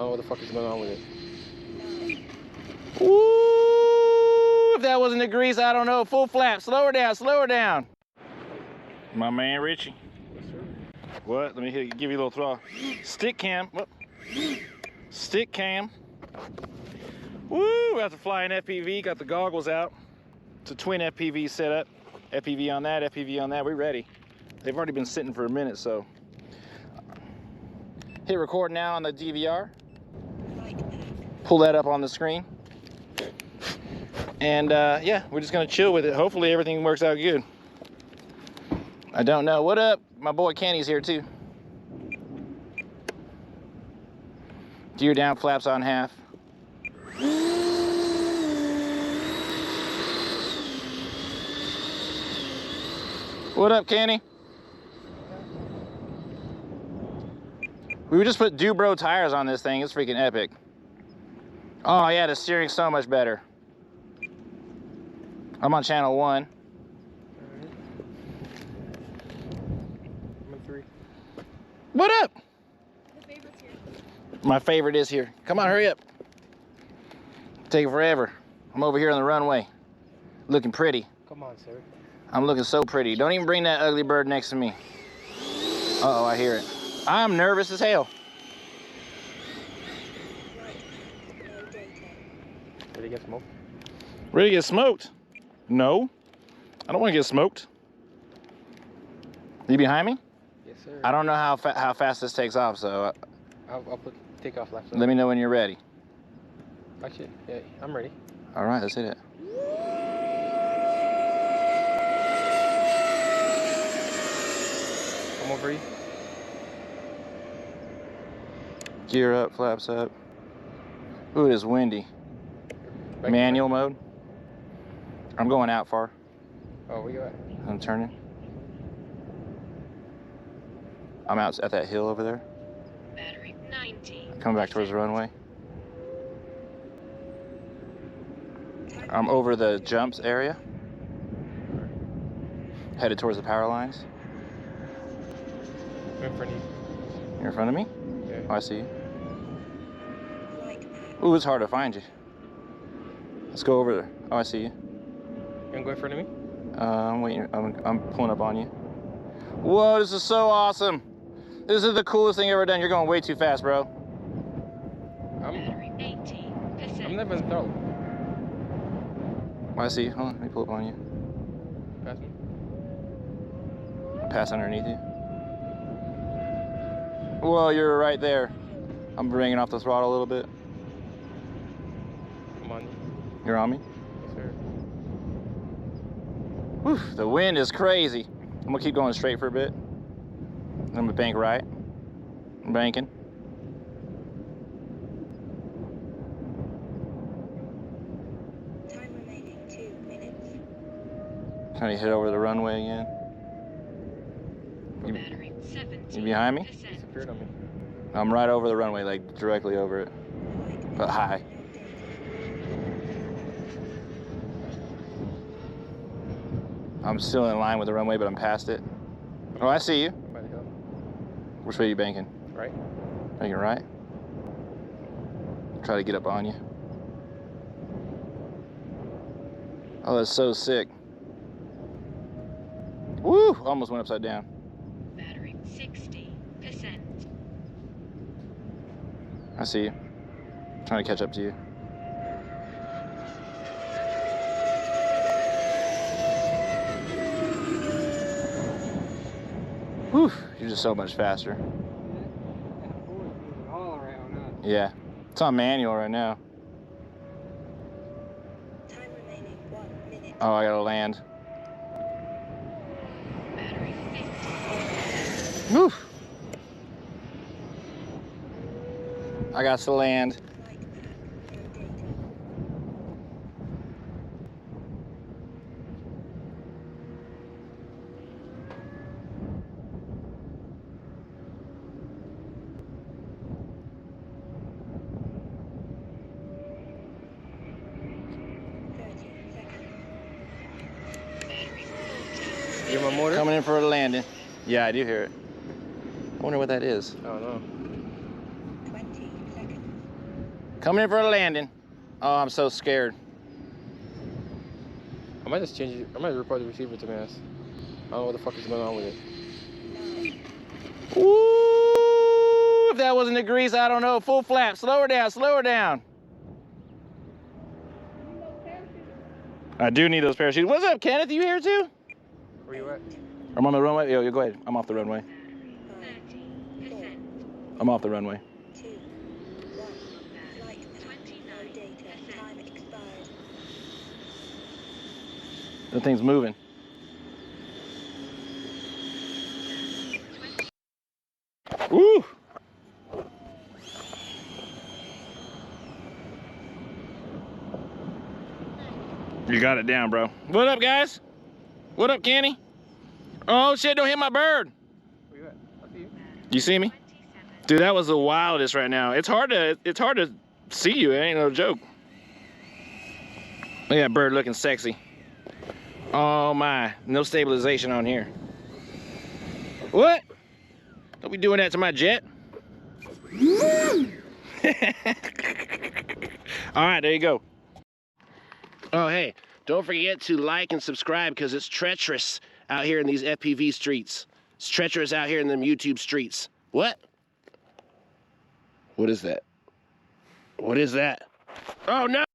know what the fuck is going on with it. Woo! If that wasn't the grease, I don't know. Full flap. Slow her down. Slow her down. My man Richie. Yes, sir. What? Let me give you a little throttle. Stick cam. Whoop. Stick cam. Woo! About to fly an FPV. Got the goggles out. It's a twin FPV setup. FPV on that, FPV on that. We're ready. They've already been sitting for a minute, so. Hit record now on the DVR. Pull that up on the screen. And yeah, we're just gonna chill with it. Hopefully everything works out good. I don't know. What up? My boy Kenny's here too. Gear down, flaps on half. What up, Kenny? We just put Dubro tires on this thing. It's freaking epic. Oh yeah, the steering's so much better. I'm on channel 1. I'm on 3. What up? The favorite's here. My favorite is here. Come on, hurry up. Take forever. I'm over here on the runway, looking pretty. Come on, sir. I'm looking so pretty. Don't even bring that ugly bird next to me. Uh-oh, I hear it. I'm nervous as hell. Did he get smoked? Ready to get smoked? No. I don't want to get smoked. You behind me? Yes, sir. I don't know how fast this takes off, so I'll put takeoff left. let me know when you're ready. Actually, yeah, I'm ready. All right, let's hit it. I'm over you. Gear up, flaps up. Ooh, it is windy. Back Manual mode. I'm going out far. Oh, where you at? I'm turning. I'm out at that hill over there. Battery 90. Coming back towards the runway. I'm over the jumps area. Headed towards the power lines. I'm in front of you. You're in front of me? Yeah. Oh, I see you. Ooh, it's hard to find you. Let's go over there. Oh, I see you. You gonna go in front of me? I'm waiting. I'm pulling up on you. Whoa, this is so awesome. This is the coolest thing ever done. You're going way too fast, bro. Battery 80%. I'm never in throttle. Oh, I see you. Hold on, let me pull up on you. Pass me. Pass underneath you. Whoa, you're right there. I'm bringing off the throttle a little bit. I'm on you. You're on me? Yes, sir. Whew, the wind is crazy. I'm gonna keep going straight for a bit. I'm gonna bank right. I'm banking. Time remaining 2 minutes. Trying to hit over the runway again. Battery 70. You behind me? Disappeared on me. I'm right over the runway, like directly over it. But high. I'm still in line with the runway, but I'm past it. Oh, I see you. By the hill. Which way are you banking? Right? Banking right? Try to get up on you. Oh, that's so sick. Woo! Almost went upside down. Battery 60%. I see you. Trying to catch up to you. Whew, you're just so much faster. All around, huh? Yeah, it's on manual right now. Time remaining 1 minute. Oh, I gotta land. Battery 50. Whew. I got to land. You hear my motor? Coming in for a landing. Yeah, I do hear it. I wonder what that is. I don't know. 20 seconds. Coming in for a landing. Oh, I'm so scared. I might just change it. I might report the receiver to be honest. I don't know what the fuck is going on with it. Ooh, if that wasn't the grease, I don't know. Full flap. Slow her down. Slow her down. I do need those parachutes. What's up, Kenneth? You here too? Where you at? I'm on the runway. Yo, go ahead. I'm off the runway. 30%. I'm off the runway. 2, 1. Flight 29 data. Time expired. That thing's moving. Woo! You got it down, bro. What up, guys? What up, Kenny? Oh shit! Don't hit my bird. Where you at? I see you. You see me? Dude, that was the wildest right now. It's hard to see you. It ain't no joke. Look at that bird looking sexy. Oh my, no stabilization on here. What? Don't be doing that to my jet. All right, there you go. Oh, hey, don't forget to like and subscribe because it's treacherous out here in these FPV streets. It's treacherous out here in them YouTube streets. What? What is that? What is that? Oh, no!